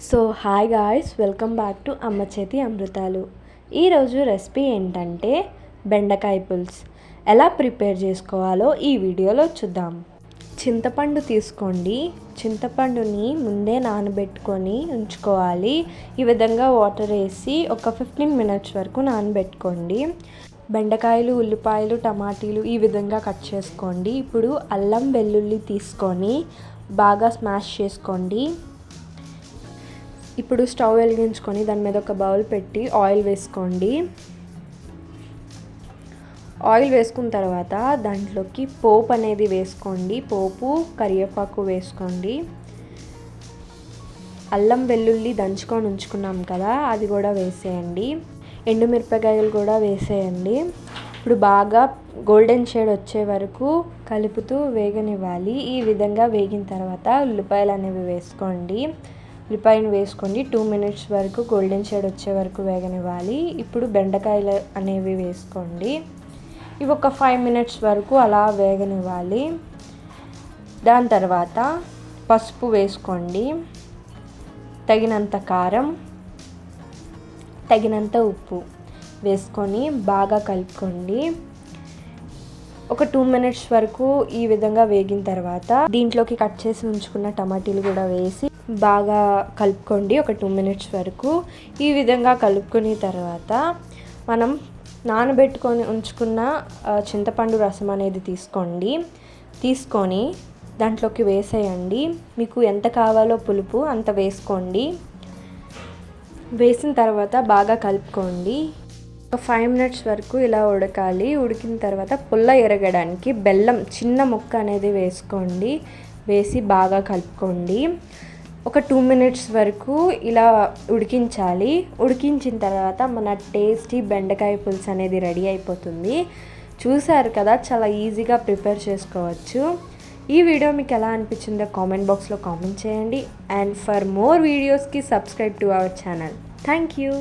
So hi guys, welcome back to అమ్మ చేతి అమృతాలు. ఈరోజు రెసిపీ ఏంటంటే బెండకాయ పులుసు. ఎలా ప్రిపేర్ చేసుకోవాలో ఈ వీడియోలో చూద్దాం. చింతపండు తీసుకోండి. చింతపండుని ముందే నానబెట్టుకొని ఉంచుకోవాలి. ఈ విధంగా వాటర్ వేసి ఒక 15 మినిట్స్ వరకు నానబెట్టుకోండి. బెండకాయలు, ఉల్లిపాయలు, టమాటీలు ఈ విధంగా కట్ చేసుకోండి. ఇప్పుడు అల్లం వెల్లుల్లి తీసుకొని బాగా స్మాష్ చేసుకోండి. ఇప్పుడు స్టవ్ వెలిగించుకొని దాని మీద ఒక బౌల్ పెట్టి ఆయిల్ వేసుకోండి. ఆయిల్ వేసుకున్న తర్వాత దాంట్లోకి పోపు అనేది వేసుకోండి. పోపు, కరివేపాకు వేసుకోండి. అల్లం వెల్లుల్లి దంచుకొని ఉంచుకున్నాం కదా, అది కూడా వేసేయండి. ఎండుమిరపకాయలు కూడా వేసేయండి. ఇప్పుడు బాగా గోల్డెన్ షేడ్ వచ్చే వరకు కలుపుతూ వేగనివ్వాలి. ఈ విధంగా వేగిన తర్వాత ఉల్లిపాయలు అనేవి వేసుకోండి. ఉల్లిపాయను వేసుకోండి. 2 మినిట్స్ వరకు గోల్డెన్ షేడ్ వచ్చే వరకు వేగనివ్వాలి. ఇప్పుడు బెండకాయలు అనేవి వేసుకోండి. ఇవి ఒక 5 మినిట్స్ వరకు అలా వేగనివ్వాలి. దాని తర్వాత పసుపు వేసుకోండి, తగినంత కారం, తగినంత ఉప్పు వేసుకొని బాగా కలుపుకోండి. ఒక 2 మినిట్స్ వరకు ఈ విధంగా వేగిన తర్వాత దీంట్లోకి కట్ చేసి ఉంచుకున్న టమాటీలు కూడా వేసి బాగా కలుపుకోండి. ఒక 2 మినిట్స్ వరకు ఈ విధంగా కలుపుకున్న తర్వాత మనం నానబెట్టుకొని ఉంచుకున్న చింతపండు రసం అనేది తీసుకొని దాంట్లోకి వేసేయండి. మీకు ఎంత కావాలో పులుపు అంత వేసుకోండి. వేసిన తర్వాత బాగా కలుపుకోండి. ఒక 5 మినిట్స్ వరకు ఇలా ఉడకాలి. ఉడికిన తర్వాత పుల్ల ఎరగడానికి బెల్లం చిన్న ముక్క అనేది వేసుకోండి. వేసి బాగా కలుపుకోండి. ఒక 2 మినిట్స్ వరకు ఇలా ఉడికించాలి. ఉడికించిన తర్వాత మన టేస్టీ బెండకాయ పులుసు అనేది రెడీ అయిపోతుంది. చూసారు కదా, చాలా ఈజీగా ప్రిపేర్ చేసుకోవచ్చు. ఈ వీడియో మీకు ఎలా అనిపించిందో కామెంట్ బాక్స్లో కామెంట్ చేయండి. అండ్ ఫర్ మోర్ వీడియోస్కి subscribe to our channel. Thank you.